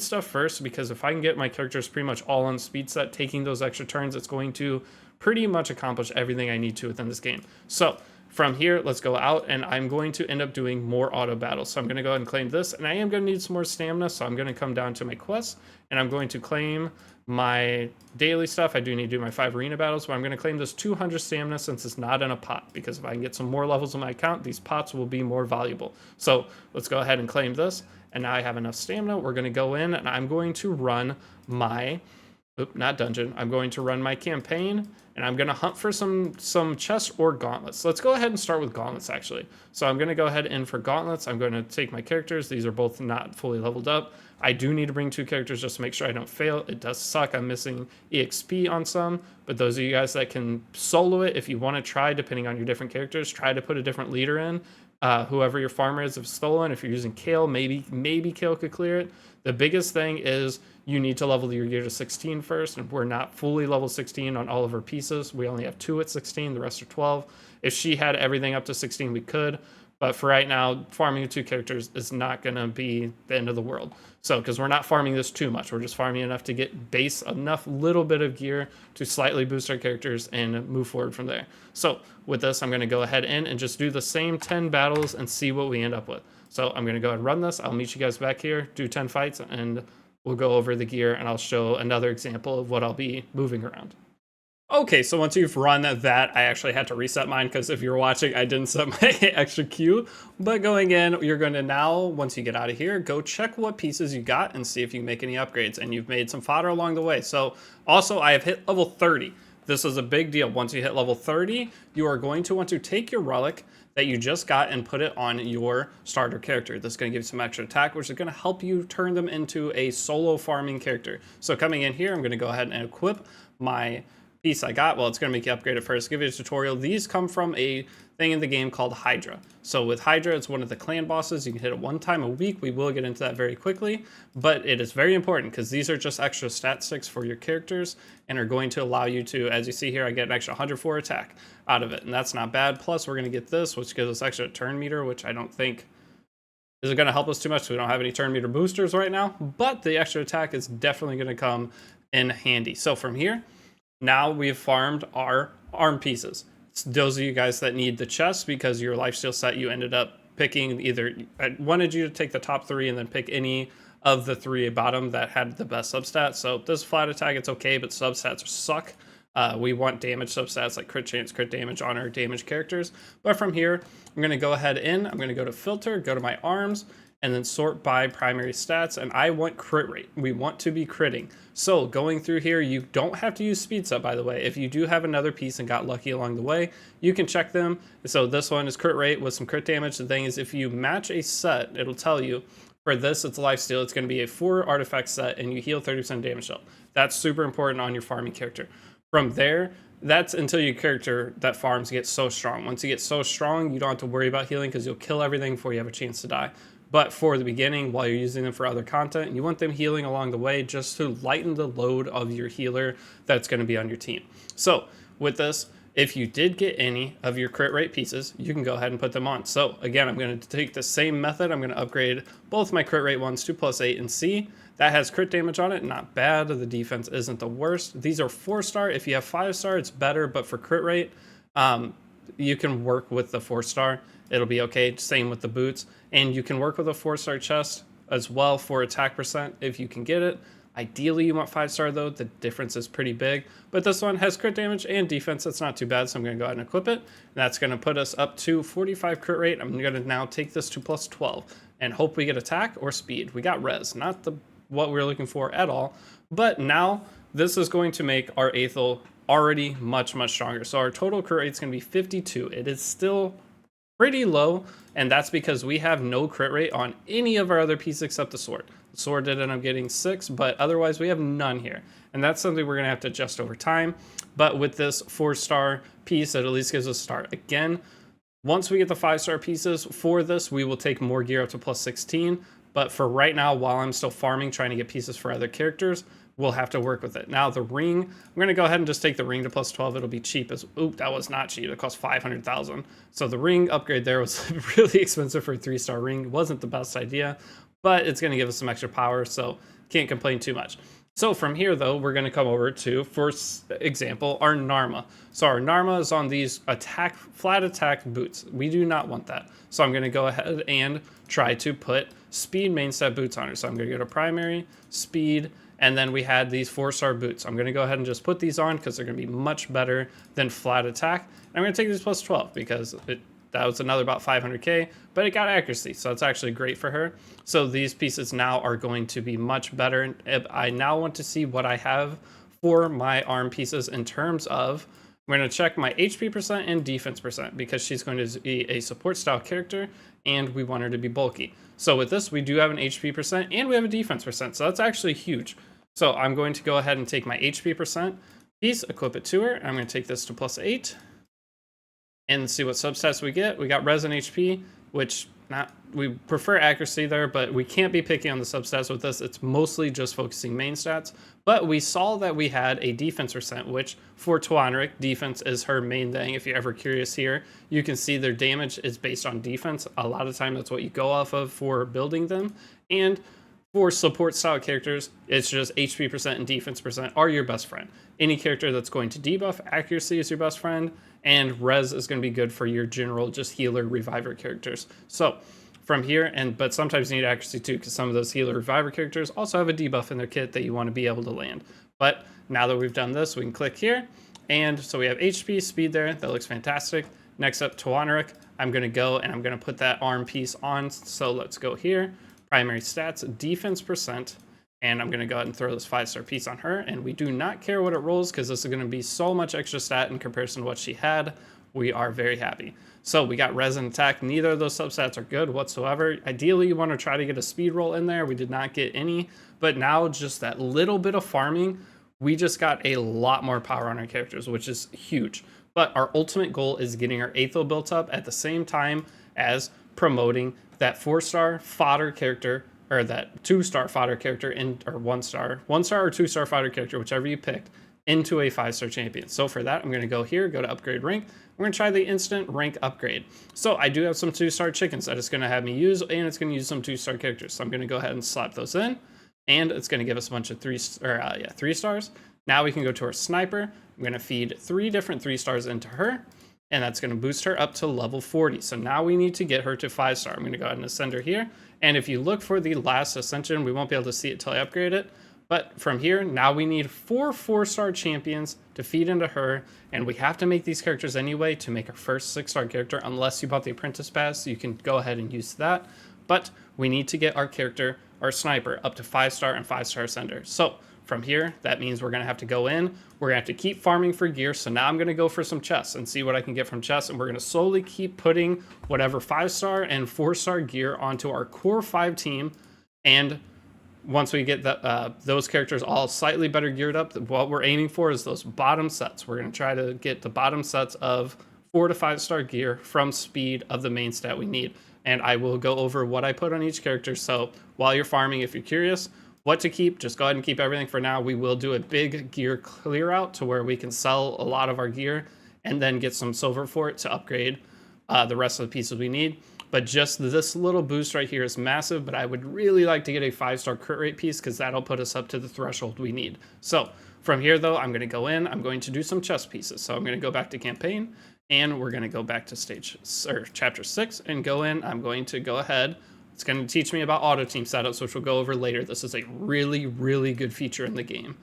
stuff first, because if I can get my characters pretty much all on speed set, taking those extra turns, it's going to pretty much accomplish everything I need to within this game. So from here, let's go out, and I'm going to end up doing more auto battles. So I'm going to go ahead and claim this, and I am going to need some more stamina, so I'm going to come down to my quest, and I'm going to claim my daily stuff. I do need to do my 5 arena battles, but I'm going to claim this 200 stamina since it's not in a pot, because if I can get some more levels on my account, these pots will be more valuable. So let's go ahead and claim this, and now I have enough stamina. We're going to go in, and I'm going to run my... not dungeon. I'm going to run my campaign, and I'm going to hunt for some chests or gauntlets. Let's go ahead and start with gauntlets, actually. So I'm going to go ahead in for gauntlets. I'm going to take my characters. These are both not fully leveled up. I do need to bring 2 characters just to make sure I don't fail. It does suck. I'm missing EXP on some, but those of you guys that can solo it, if you want to try, depending on your different characters, try to put a different leader in, whoever your farmer is, if stolen. If you're using Kale, maybe Kale could clear it. The biggest thing is you need to level your gear to 16 first, and we're not fully level 16 on all of her pieces. We only have 2 at 16, the rest are 12. If she had everything up to 16, we could. But for right now, farming 2 characters is not going to be the end of the world. So, because we're not farming this too much, we're just farming enough to get base enough little bit of gear to slightly boost our characters and move forward from there. So, with this, I'm going to go ahead and just do the same 10 battles and see what we end up with. So, I'm going to go ahead and run this. I'll meet you guys back here, do 10 fights, and we'll go over the gear, and I'll show another example of what I'll be moving around. Okay, so once you've run that, I actually had to reset mine because if you're watching, I didn't set my extra queue. But going in, you're going to now, once you get out of here, go check what pieces you got and see if you can make any upgrades. And you've made some fodder along the way. So also, I have hit level 30. This is a big deal. Once you hit level 30, you are going to want to take your relic that you just got and put it on your starter character. This is going to give you some extra attack, which is going to help you turn them into a solo farming character. So coming in here, I'm going to go ahead and equip my piece I got. Well, it's going to make you upgrade it first. Give you a tutorial. These come from a thing in the game called Hydra. So with Hydra, it's one of the clan bosses. You can hit it 1 time a week. We will get into that very quickly, but it is very important because these are just extra stat sticks for your characters and are going to allow you to, as you see here, I get an extra 104 attack out of it, and that's not bad. Plus, we're going to get this, which gives us extra turn meter, which I don't think is going to help us too much. We don't have any turn meter boosters right now, but the extra attack is definitely going to come in handy. So from here, now we've farmed our arm pieces. Those of you guys that need the chest because your lifesteal set you ended up picking either, I wanted you to take the top 3 and then pick any of the 3 bottom that had the best substats. So this flat attack, it's okay, but substats suck. We want damage substats like crit chance, crit damage on our damage characters. But from here, I'm going to go ahead I'm going to go to filter, go to my arms, and then sort by primary stats, and I want crit rate. We want to be critting. So going through here, you don't have to use speed set, by the way. If you do have another piece and got lucky along the way, you can check them. So this one is crit rate with some crit damage. The thing is, if you match a set, it'll tell you for this, it's lifesteal. It's going to be a 4 artifact set, and you heal 30% damage dealt. That's super important on your farming character. From there, that's until your character that farms gets so strong. Once you get so strong, you don't have to worry about healing because you'll kill everything before you have a chance to die. But for the beginning, while you're using them for other content, you want them healing along the way just to lighten the load of your healer that's going to be on your team. So with this, if you did get any of your crit rate pieces, you can go ahead and put them on. So again, I'm going to take the same method. I'm going to upgrade both my crit rate ones to +8 and C. That has crit damage on it, not bad. The defense isn't the worst. These are 4-star. If you have 5-star, it's better, but for crit rate, you can work with the 4-star. It'll be okay. Same with the boots. And you can work with a 4-star chest as well for attack percent if you can get it. Ideally, you want 5-star though. The difference is pretty big. But this one has crit damage and defense. That's not too bad. So I'm going to go ahead and equip it. And that's going to put us up to 45 crit rate. I'm going to now take this to +12 and hope we get attack or speed. We got res, not what we're looking for at all. But now this is going to make our Aethel already much, much stronger. So our total crit rate is going to be 52. It is still pretty low, and that's because we have no crit rate on any of our other pieces except the sword. The sword did end up getting 6, but otherwise we have none here. And that's something we're going to have to adjust over time. But with this 4-star piece, it at least gives us a start. Again, once we get the 5-star pieces for this, we will take more gear up to +16. But for right now, while I'm still farming, trying to get pieces for other characters, we'll have to work with it. Now the ring, I'm going to go ahead and just take the ring to +12. It'll be cheap as, oop, that was not cheap. It cost 500,000. So the ring upgrade there was really expensive for a 3-star ring. Wasn't the best idea, but it's going to give us some extra power, so can't complain too much. So from here though, we're going to come over to, for example, our Narma. So our Narma is on these flat attack boots. We do not want that. So I'm going to go ahead and try to put speed main set boots on her. So I'm going to go to primary, speed, and then we had these 4-star boots. I'm going to go ahead and just put these on because they're going to be much better than flat attack. And I'm going to take these +12 because that was another about 500k, but it got accuracy, so it's actually great for her. So these pieces now are going to be much better. I now want to see what I have for my arm pieces in terms of, I'm going to check my HP percent and defense percent because she's going to be a support style character and we want her to be bulky. So with this, we do have an HP percent and we have a defense percent, so that's actually huge. So I'm going to go ahead and take my HP percent piece, equip it to her. I'm going to take this to +8 and see what substats we get. We got res and HP. which we prefer accuracy there, but we can't be picky on the substats with this. It's mostly just focusing main stats. But we saw that we had a defense percent, which for Tagoar, defense is her main thing. If you're ever curious here, you can see their damage is based on defense. A lot of the time, that's what you go off of for building them. And for support style characters, it's just HP percent and defense percent are your best friend. Any character that's going to debuff, accuracy is your best friend, and res is going to be good for your general just healer reviver characters. So from here, but sometimes you need accuracy too, because some of those healer reviver characters also have a debuff in their kit that you want to be able to land. But now that we've done this, we can click here, and so we have HP, speed there. That looks fantastic. Next up, Tagoar. I'm going to go and I'm going to put that arm piece on. So let's go here. Primary stats, defense percent, and I'm going to go ahead and throw this 5-star piece on her, and we do not care what it rolls because this is going to be so much extra stat in comparison to what she had. We are very happy. So we got res and attack. Neither of those substats are good whatsoever. Ideally, you want to try to get a speed roll in there. We did not get any, but now just that little bit of farming, we just got a lot more power on our characters, which is huge. But our ultimate goal is getting our Aetho built up at the same time as promoting that 4-star fodder character, or that 2-star fodder character, or 1-star or 2-star fodder character, whichever you picked, into a 5-star champion. So for that, I'm going to go here, go to upgrade rank. We're going to try the instant rank upgrade. So I do have some 2-star chickens that it's going to have me use, and it's going to use some 2-star characters. So I'm going to go ahead and slap those in, and it's going to give us a bunch of 3 stars. Now we can go to our sniper. I'm going to feed 3 different 3-stars into her, and that's going to boost her up to level 40. So now we need to get her to 5-star. I'm going to go ahead and ascend her here. And if you look for the last ascension, we won't be able to see it till I upgrade it. But from here, now we need 4 4-star champions to feed into her. And we have to make these characters anyway to make our first 6-star character. Unless you bought the apprentice pass, you can go ahead and use that. But we need to get our character, our sniper, up to 5-star and 5-star ascender. So from here, that means we're going to have to go in. We're going to have to keep farming for gear. So now I'm going to go for some chests and see what I can get from chests. And we're going to slowly keep putting whatever 5-star and 4-star gear onto our core 5 team. And once we get those characters all slightly better geared up, what we're aiming for is those bottom sets. We're going to try to get the bottom sets of 4 to 5-star gear from speed of the main stat we need. And I will go over what I put on each character. So while you're farming, if you're curious what to keep, just go ahead and keep everything for now. We will do a big gear clear out to where we can sell a lot of our gear and then get some silver for it to upgrade the rest of the pieces we need. But just this little boost right here is massive, but I would really like to get a 5-star crit rate piece because that'll put us up to the threshold we need. So from here though, I'm going to go in, I'm going to do some chest pieces. So I'm going to go back to campaign, and we're going to go back to chapter 6 and go in. I'm going to go ahead. It's going to teach me about auto team setups, which we'll go over later. This is a really, really good feature in the game.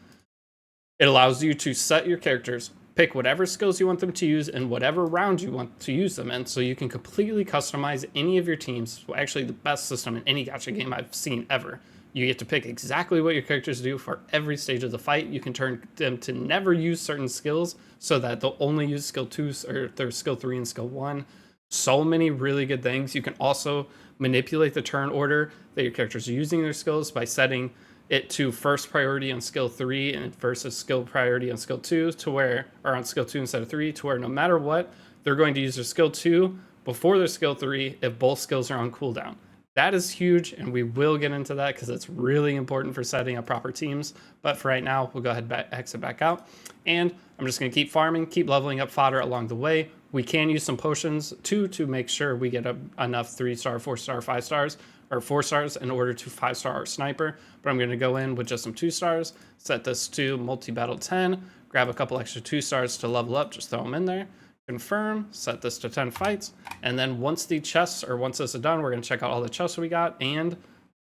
It allows you to set your characters, pick whatever skills you want them to use and whatever round you want to use them in, so you can completely customize any of your teams. Well, actually, the best system in any gacha game I've seen ever. You get to pick exactly what your characters do for every stage of the fight. You can turn them to never use certain skills so that they'll only use skill 2 or their skill 3 and skill 1. So many really good things. You can also manipulate the turn order that your characters are using their skills by setting it to first priority on skill 3 and versus skill priority on skill 2 to where, or on skill 2 instead of 3, to where no matter what, they're going to use their skill 2 before their skill 3 if both skills are on cooldown. That is huge, and we will get into that because it's really important for setting up proper teams. But for right now, we'll go ahead and exit back out. And I'm just going to keep farming, keep leveling up fodder along the way. We can use some potions too to make sure we get enough 3-star, 4-star, 5-stars, or 4-stars in order to 5-star our sniper. But I'm going to go in with just some 2-stars, set this to multi-battle 10, grab a couple extra 2-stars to level up, just throw them in there. Confirm, set this to 10 fights, and then once this is done, we're going to check out all the chests we got and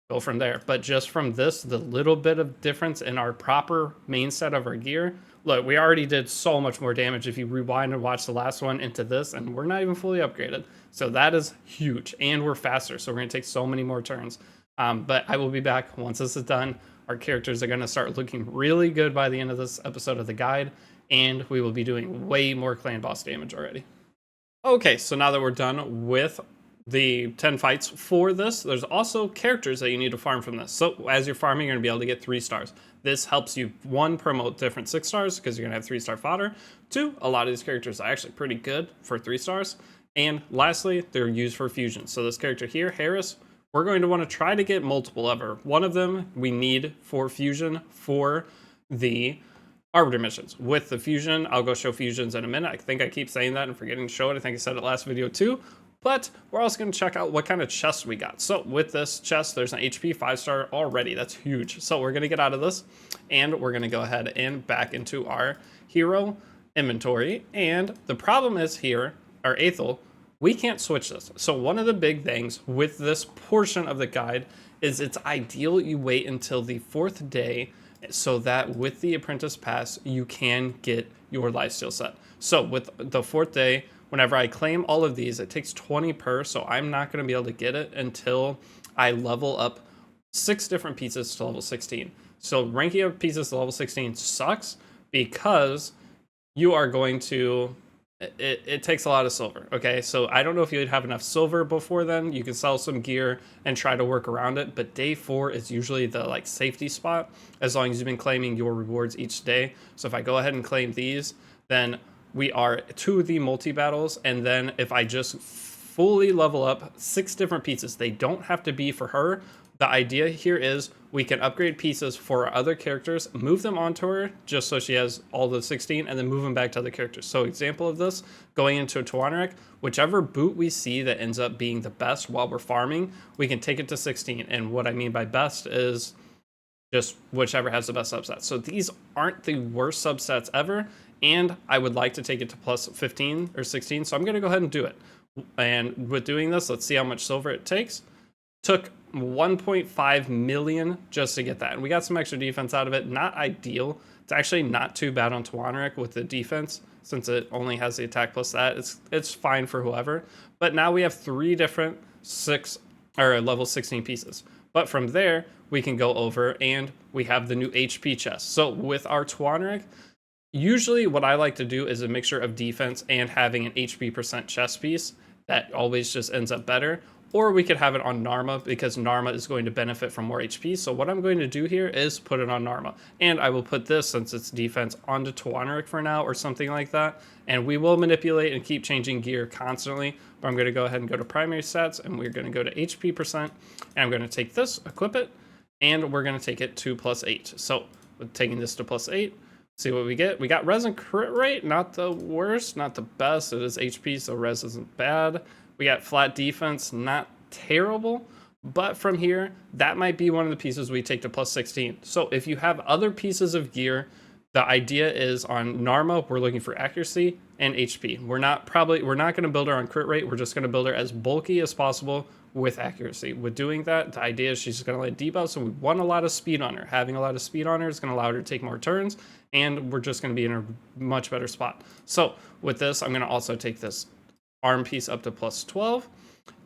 go from there. But just from this, the little bit of difference in our proper main set of our gear, look, we already did so much more damage if you rewind and watch the last one into this, and we're not even fully upgraded. So that is huge, and we're faster, so we're going to take so many more turns. But I will be back once this is done. Our characters are going to start looking really good by the end of this episode of the guide, and we will be doing way more clan boss damage already. Okay, so now that we're done with the 10 fights for this, there's also characters that you need to farm from this. So as you're farming, you're going to be able to get 3 stars. This helps you, 1, promote different 6 stars because you're going to have 3-star fodder. 2, a lot of these characters are actually pretty good for 3 stars. And lastly, they're used for fusion. So this character here, Harris, we're going to want to try to get multiple ever. One of them we need for fusion for the Arbiter missions. With the fusion, I'll go show fusions in a minute. I think I keep saying that and forgetting to show it. I think I said it last video too. But we're also going to check out what kind of chest we got. So with this chest, there's an HP 5-star already. That's huge. So we're going to get out of this, and we're going to go ahead and back into our hero inventory. And the problem is here, our Aethel, we can't switch this. So one of the big things with this portion of the guide is it's ideal you wait until the 4th day so that with the Apprentice Pass, you can get your lifesteal set. So with the 4th day, whenever I claim all of these, it takes 20 per, so I'm not going to be able to get it until I level up 6 different pieces to level 16. So ranking up pieces to level 16 sucks because you are going to, it takes a lot of silver, okay? So I don't know if you'd have enough silver before then. You can sell some gear and try to work around it, but day 4 is usually the like safety spot as long as you've been claiming your rewards each day. So if I go ahead and claim these, then we are to the multi-battles, and then if I just fully level up 6 different pieces, they don't have to be for her. The idea here is we can upgrade pieces for our other characters, move them onto her just so she has all the 16, and then move them back to other characters. So example of this, going into a Tagoar, whichever boot we see that ends up being the best while we're farming, we can take it to 16. And what I mean by best is just whichever has the best subsets. So these aren't the worst subsets ever, and I would like to take it to plus 15 or 16, so I'm going to go ahead and do it. And with doing this, let's see how much silver it takes. Took 1.5 million just to get that, and we got some extra defense out of it. Not ideal. It's actually not too bad on Tagoar with the defense, since it only has the attack plus that. It's fine for whoever. But now we have 3 different level 16 pieces. But from there, we can go over and we have the new HP chest. So with our Tagoar, usually what I like to do is a mixture of defense and having an HP percent chest piece. That always just ends up better. Or we could have it on Narma because Narma is going to benefit from more HP. So what I'm going to do here is put it on Narma. And I will put this, since it's defense, onto Tagoar for now or something like that. And we will manipulate and keep changing gear constantly. But I'm going to go ahead and go to primary stats, and we're going to go to HP percent. And I'm going to take this, equip it, and we're going to take it to +8. So with taking this to +8, see what we get. We got res and crit rate, not the worst, not the best. It is HP, so res isn't bad. We got flat defense, not terrible, but from here, that might be one of the pieces we take to +16. So if you have other pieces of gear, the idea is on Narma, we're looking for accuracy and HP. We're not going to build her on crit rate. We're just going to build her as bulky as possible with accuracy. With doing that, the idea is she's just going to let debuff, so we want a lot of speed on her. Having a lot of speed on her is going to allow her to take more turns, and we're just going to be in a much better spot. So with this, I'm going to also take this arm piece up to +12,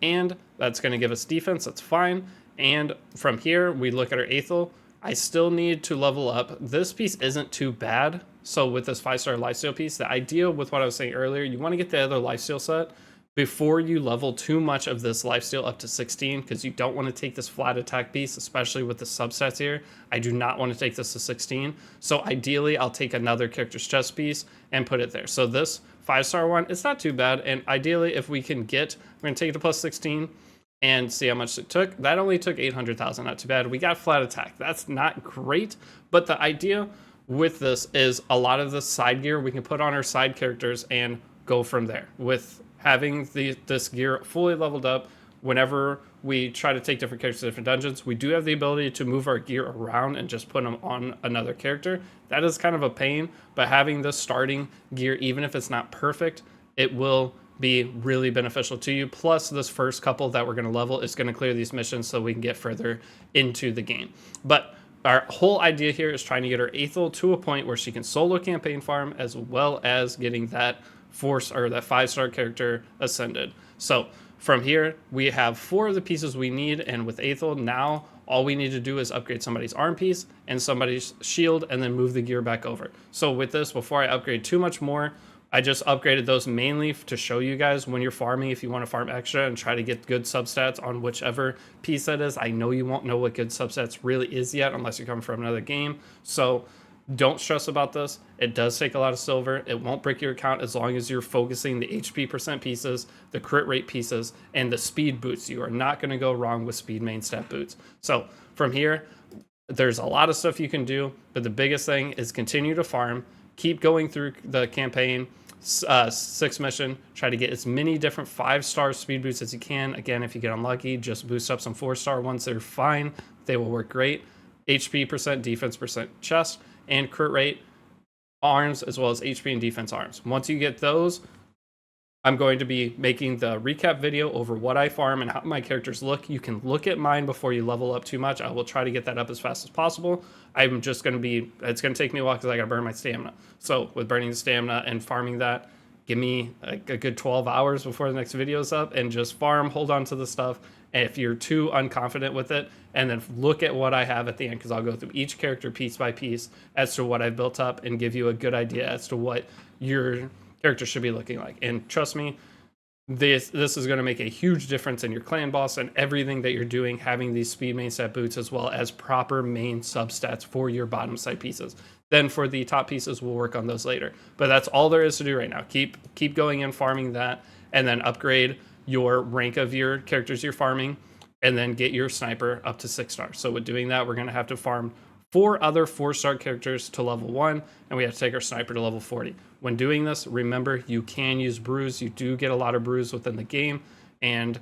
and that's going to give us defense. That's fine. And from here, we look at our Aethel. I still need to level up. This piece isn't too bad. So with this 5-star lifesteal piece, the idea with what I was saying earlier, you want to get the other lifesteal set before you level too much of this lifesteal up to 16, because you don't want to take this flat attack piece, especially with the subsets here. I do not want to take this to 16. So ideally, I'll take another character's chest piece and put it there. So this 5-star one, it's not too bad. And ideally, if we can get, we're going to take it to +16 and see how much it took. That only took 800,000, not too bad. We got flat attack. That's not great, but the idea with this is a lot of the side gear we can put on our side characters and go from there. With having this gear fully leveled up, whenever we try to take different characters to different dungeons, we do have the ability to move our gear around and just put them on another character. That is kind of a pain, but having this starting gear, even if it's not perfect, it will be really beneficial to you. Plus, this first couple that we're going to level is going to clear these missions so we can get further into the game. But our whole idea here is trying to get our Aethel to a point where she can solo campaign farm, as well as getting that 5-star character ascended. So from here, we have 4 of the pieces we need, and with Aethel, now all we need to do is upgrade somebody's arm piece and somebody's shield, and then move the gear back over. So with this, before I upgrade too much more, I just upgraded those mainly to show you guys when you're farming, if you want to farm extra and try to get good substats on whichever piece that is. I know you won't know what good substats really is yet unless you're coming from another game. So Don't stress about this. It does take a lot of silver. It won't break your account as long as you're focusing the HP percent pieces, the crit rate pieces, and the speed boots. You are not going to go wrong with speed main stat boots. So from here, there's a lot of stuff you can do, but the biggest thing is continue to farm, keep going through the campaign, 6 mission, try to get as many different 5-star speed boots as you can. Again, if you get unlucky, just boost up some 4-star ones. They're fine. They will work great. HP percent, defense percent, chest, and crit rate arms, as well as HP and defense arms. Once you get those, I'm going to be making the recap video over what I farm and how my characters look. You can look at mine before you level up too much. I will try to get that up as fast as possible. I'm just going to be, it's going to take me a while because I got to burn my stamina. So with burning the stamina and farming that, give me a good 12 hours before the next video is up and just farm, hold on to the stuff. And if you're too unconfident with it, and then look at what I have at the end, because I'll go through each character piece by piece as to what I've built up and give you a good idea as to what your character should be looking like. And trust me, this is going to make a huge difference in your clan boss and everything that you're doing, having these speed main stat boots as well as proper main substats for your bottom side pieces. Then for the top pieces, we'll work on those later. But that's all there is to do right now. Keep going and farming that, and then upgrade your rank of your characters you're farming, and then get your sniper up to 6 stars. So with doing that, we're going to have to farm 4 other 4-star characters to level 1, and we have to take our sniper to level 40. When doing this, remember, you can use brews. You do get a lot of brews within the game, and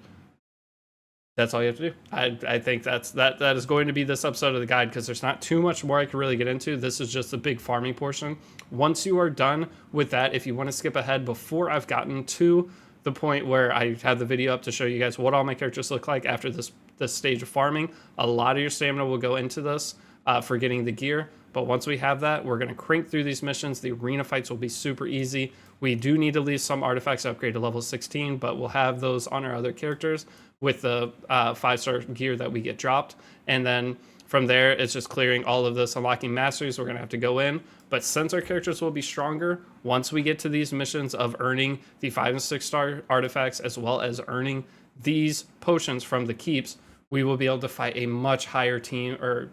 that's all you have to do. I think that is going to be this episode of the guide, because there's not too much more I can really get into. This is just the big farming portion. Once you are done with that, if you want to skip ahead before I've gotten to the point where I have the video up to show you guys what all my characters look like after this stage of farming, a lot of your stamina will go into this for getting the gear. But once we have that, we're going to crank through these missions. The arena fights will be super easy. We do need to leave some artifacts to upgrade to level 16, but we'll have those on our other characters with the 5-star gear that we get dropped. And then from there, it's just clearing all of this, unlocking masteries. We're going to have to go in. But since our characters will be stronger, once we get to these missions of earning the 5- and 6-star artifacts, as well as earning these potions from the keeps, we will be able to fight a much higher team or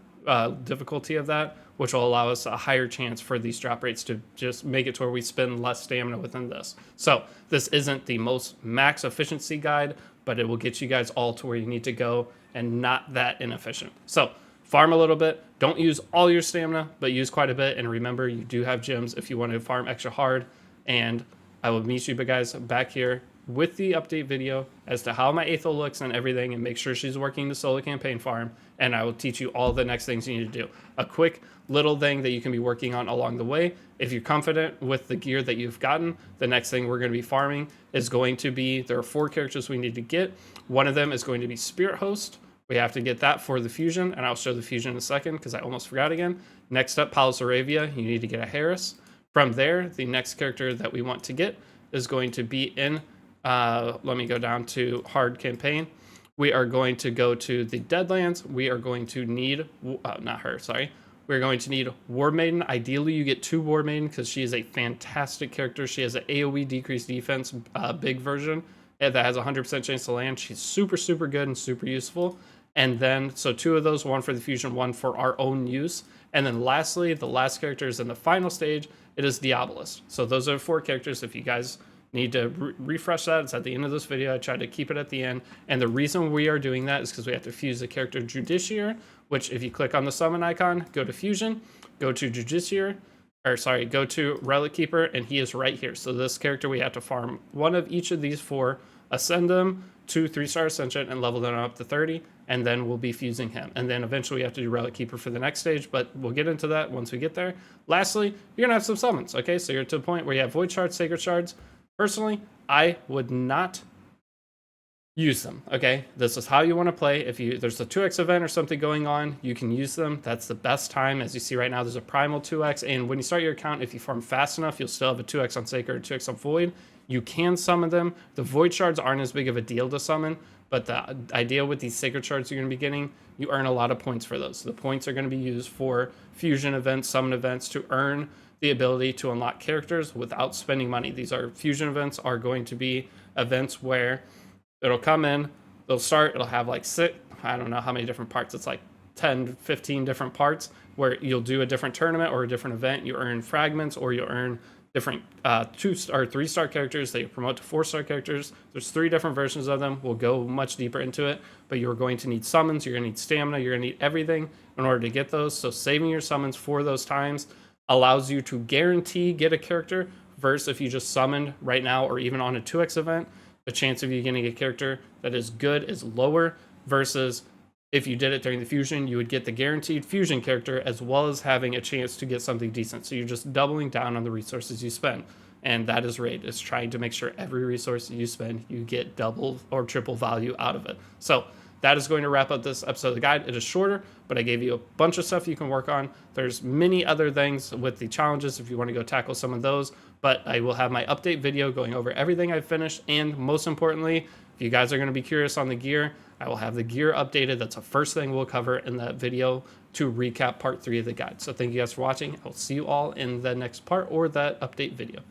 difficulty of that, which will allow us a higher chance for these drop rates to just make it to where we spend less stamina within this. So this isn't the most max efficiency guide, but it will get you guys all to where you need to go and not that inefficient. So farm a little bit. Don't use all your stamina, but use quite a bit. And remember, you do have gems if you want to farm extra hard. And I will meet you guys back here with the update video as to how my Aethel looks and everything, and make sure she's working the solo campaign farm. And I will teach you all the next things you need to do. A quick little thing that you can be working on along the way. If you're confident with the gear that you've gotten, the next thing we're going to be farming is going to be, there are 4 characters we need to get. One of them is going to be Spirit Host. We have to get that for the fusion, and I'll show the fusion in a second because I almost forgot again. Next up, Palace Aravia, you need to get a Harris. From there, the next character that we want to get is going to be in, let me go down to hard campaign. We are going to go to the Deadlands. We are going to need, not her, sorry. We're going to need War Maiden. Ideally, you get 2 War Maiden because she is a fantastic character. She has an AoE decreased defense, big version that has a 100% chance to land. She's super, super good and super useful. And then, so 2 of those, 1 for the fusion, 1 for our own use. And then lastly, the last character is in the final stage. It is Diabolist. So those are 4 characters. If you guys need to refresh that, it's at the end of this video. I tried to keep it at the end. And the reason we are doing that is because we have to fuse the character Judiciary, which if you click on the summon icon, go to fusion, go to Judiciary, or sorry, go to Relic Keeper, and he is right here. So this character, we have to farm 1 of each of these 4, ascend them to 3-star ascension, and level them up to 30, and then we'll be fusing him. And then eventually we have to do Relic Keeper for the next stage, but we'll get into that once we get there. Lastly, you're gonna have some summons, okay? So you're to the point where you have Void Shards, Sacred Shards. Personally, I would not use them, okay? This is how you want to play. If there's a 2x event or something going on, you can use them. That's the best time. As you see right now, there's a primal 2x, and when you start your account, if you farm fast enough, you'll still have a 2x on Sacred or 2x on Void. You can summon them. The Void Shards aren't as big of a deal to summon, but the idea with these Sacred Shards you're going to be getting, you earn a lot of points for those. The points are going to be used for fusion events, summon events, to earn the ability to unlock characters without spending money. These are fusion events, are going to be events where it'll come in, it'll start, it'll have like I don't know how many different parts. It's like 10, 15 different parts where you'll do a different tournament or a different event. You earn fragments, or you'll earn different 2-star, 3-star characters that you promote to 4-star characters. There's 3 different versions of them. We'll go much deeper into it, but you're going to need summons, you're going to need stamina, you're going to need everything in order to get those. So saving your summons for those times allows you to guarantee get a character, versus if you just summoned right now or even on a 2x event, the chance of you getting a character that is good is lower, versus if you did it during the fusion, you would get the guaranteed fusion character as well as having a chance to get something decent. So you're just doubling down on the resources you spend. And that is Raid. It's trying to make sure every resource you spend, you get double or triple value out of it. So that is going to wrap up this episode of the guide. It is shorter, but I gave you a bunch of stuff you can work on. There's many other things with the challenges if you want to go tackle some of those, but I will have my update video going over everything I've finished. And most importantly, if you guys are going to be curious on the gear, I will have the gear updated. That's the first thing we'll cover in that video to recap part 3 of the guide. So thank you guys for watching. I'll see you all in the next part or that update video.